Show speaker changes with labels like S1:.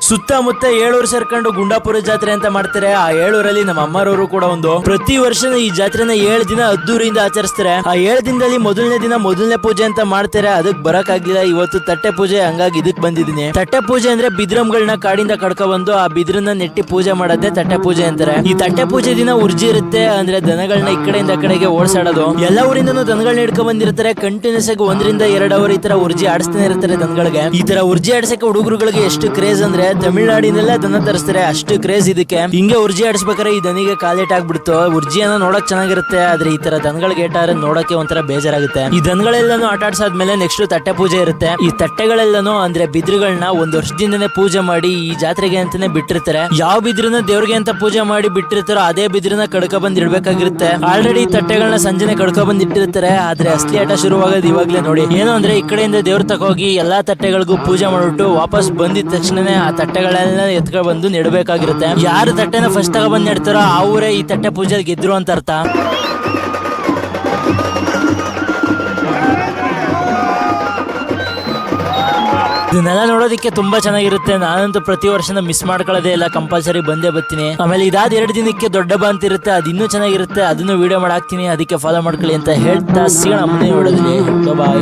S1: ಸುತ್ತಮುತ್ತ ಏಳೂರು ಸೇರ್ಕೊಂಡು ಗುಂಡಾಪುರ ಜಾತ್ರೆ ಅಂತ ಮಾಡ್ತಾರೆ. ಆ ಏಳೂರಲ್ಲಿ ನಮ್ಮ ಅಮ್ಮರವರು ಕೂಡ ಒಂದು ಪ್ರತಿ ವರ್ಷ ಈ ಜಾತ್ರೆನ 7 ದಿನ ಅದ್ದೂರಿಯಿಂದ ಆಚರಿಸ್ತಾರೆ. ಆ 7 ದಿನದಲ್ಲಿ ಮೊದಲನೇ ದಿನ ಮೊದಲನೇ ಪೂಜೆ ಅಂತ ಮಾಡ್ತಾರೆ. ಅದಕ್ಕೆ ಬರಕ್ ಆಗಿಲ್ಲ, ಇವತ್ತು ತಟ್ಟೆ ಪೂಜೆ, ಹಂಗಾಗಿ ಇದಕ್ ಬಂದಿದ್ದೀನಿ. ತಟ್ಟೆ ಪೂಜೆ ಅಂದ್ರೆ ಬಿದ್ರಮ್ಗಳನ್ನ ಕಾಡಿಂದ ಕಡ್ಕೊ ಬಂದು ಆ ಬಿದ್ರನ್ನ ನೆಟ್ಟಿ ಪೂಜೆ ಮಾಡೋದೇ ತಟ್ಟೆ ಪೂಜೆ ಅಂತಾರೆ. ಈ ತಟ್ಟೆ ಪೂಜೆ ದಿನ ಉರ್ಜಿ ಇರುತ್ತೆ, ಅಂದ್ರೆ ದನಗಳನ್ನ ಈ ಕಡೆಯಿಂದ ಆ ಕಡೆಗೆ ಓಡಿಸಾಡೋದು. ಎಲ್ಲ ಊರಿಂದನೂ ದನಗಳನ್ನ ಹಿಡ್ಕೊ ಬಂದಿರ್ತಾರೆ. ಕಂಟಿನ್ಯೂಸ್ ಆಗಿ 1 ರಿಂದ 2 ಅವರ್ ಈ ತರ ಉರ್ಜಿ ಆಡಿಸ್ತಾನೆ ಇರ್ತಾರೆ ದನಗಳಿಗೆ. ಈ ತರ ಉರ್ಜಿ ಆಡ್ಸಕ್ಕೆ ಹುಡುಗರುಗಳಿಗೆ ಎಷ್ಟು ಕ್ರೇಜ್ ಅಂದ್ರೆ ತಮಿಳ್ನಾಡಿನೆಲ್ಲ ದನ ತರಿಸ್ತಾರೆ, ಅಷ್ಟು ಕ್ರೇಜ್ ಇದಕ್ಕೆ. ಹಿಂಗೆ ಉರ್ಜಿ ಆಡಿಸ್ಬೇಕಾದ್ರೆ ಈ ದನಿಗೆ ಕಾಲೇಟ್ ಆಗ್ಬಿಡ್ತು. ಉರ್ಜಿಯನ್ನ ನೋಡಕ್ ಚೆನ್ನಾಗಿರುತ್ತೆ, ಆದ್ರೆ ಈ ತರ ದನಗಳಿಗೆ ಏಟಾದ್ರೆ ನೋಡಕ್ಕೆ ಒಂಥರ ಬೇಜಾರಾಗುತ್ತೆ. ಈ ದನಗಳೆಲ್ಲಾನು ಆಟ ಆಡ್ಸಾದ್ಮೇಲೆ ನೆಕ್ಸ್ಟ್ ತಟ್ಟೆ ಪೂಜೆ ಇರುತ್ತೆ. ಈ ತಟ್ಟೆಗಳೆಲ್ಲಾನು ಅಂದ್ರೆ ಬಿದ್ರುಗಳನ್ನ 1 ವರ್ಷದಿಂದನೇ ಪೂಜೆ ಮಾಡಿ ಈ ಜಾತ್ರೆಗೆ ಅಂತಾನೆ ಬಿಟ್ಟಿರ್ತಾರೆ. ಯಾವ ಬಿದ್ರನ್ನ ದೇವ್ರಿಗೆ ಅಂತ ಪೂಜೆ ಮಾಡಿ ಬಿಟ್ಟಿರ್ತಾರೋ ಅದೇ ಬಿದ್ರನ್ನ ಕಡ್ಕ ಬಂದ್ ಇಡ್ಬೇಕಾಗಿರುತ್ತೆ. ಆಲ್ರೆಡಿ ತಟ್ಟೆಗಳನ್ನ ಸಂಜೆನೆ ಕಡ್ಕ ಬಂದ್ ಇಟ್ಟಿರ್ತಾರೆ, ಆದ್ರೆ ಅಸಲಿ ಆಟ ಶುರುವಾಗೋದು ಇವಾಗ್ಲೇ ನೋಡಿ. ಏನು ಅಂದ್ರೆ ಈ ಕಡೆಯಿಂದ ದೇವ್ರ ತಗೋಗಿ ಎಲ್ಲಾ ತಟ್ಟೆಗಳಿಗೂ ಪೂಜೆ ಮಾಡ್ಬಿಟ್ಟು ವಾಪಸ್ ಬಂದಿದ ತಕ್ಷಣನೇ ಆ ತಟ್ಟೆಗಳೆಲ್ಲ ಎತ್ಕೊಂಡ್ ಬಂದು ನೆಡಬೇಕಾಗಿರುತ್ತೆ. ಯಾರು ತಟ್ಟೆನ ಫಸ್ಟ್ ತಗೊಬಂದ್ ನೆಡ್ತಾರೋ ಆ ಊರೇ ಈ ತಟ್ಟೆ ಪೂಜೆ ಗೆದ್ರು ಅಂತ ಅರ್ಥ. ಇದನ್ನೆಲ್ಲ ನೋಡೋದಕ್ಕೆ ತುಂಬಾ ಚೆನ್ನಾಗಿರುತ್ತೆ. ನಾನಂತೂ ಪ್ರತಿ ವರ್ಷನ ಮಿಸ್ ಮಾಡ್ಕೊಳ್ಳೋದೇ ಇಲ್ಲ, ಕಂಪಲ್ಸರಿ ಬಂದೇ ಬರ್ತೀನಿ. ಆಮೇಲೆ ಇದಾದ 2 ದಿನಕ್ಕೆ ದೊಡ್ಡ ಹಬ್ಬ ಅಂತ ಇರುತ್ತೆ, ಅದು ಇನ್ನೂ ಚೆನ್ನಾಗಿರುತ್ತೆ. ಅದನ್ನು ವಿಡಿಯೋ ಮಾಡಾಕ್ತೀನಿ, ಅದಕ್ಕೆ ಫಾಲೋ ಮಾಡ್ಕೊಳ್ಳಿ ಅಂತ ಹೇಳ್ತಾ ಸಿಗೋಣ ಮುಂದೆ ನೋಡೋದ್ರಲ್ಲಿ. ಬಾಯ್.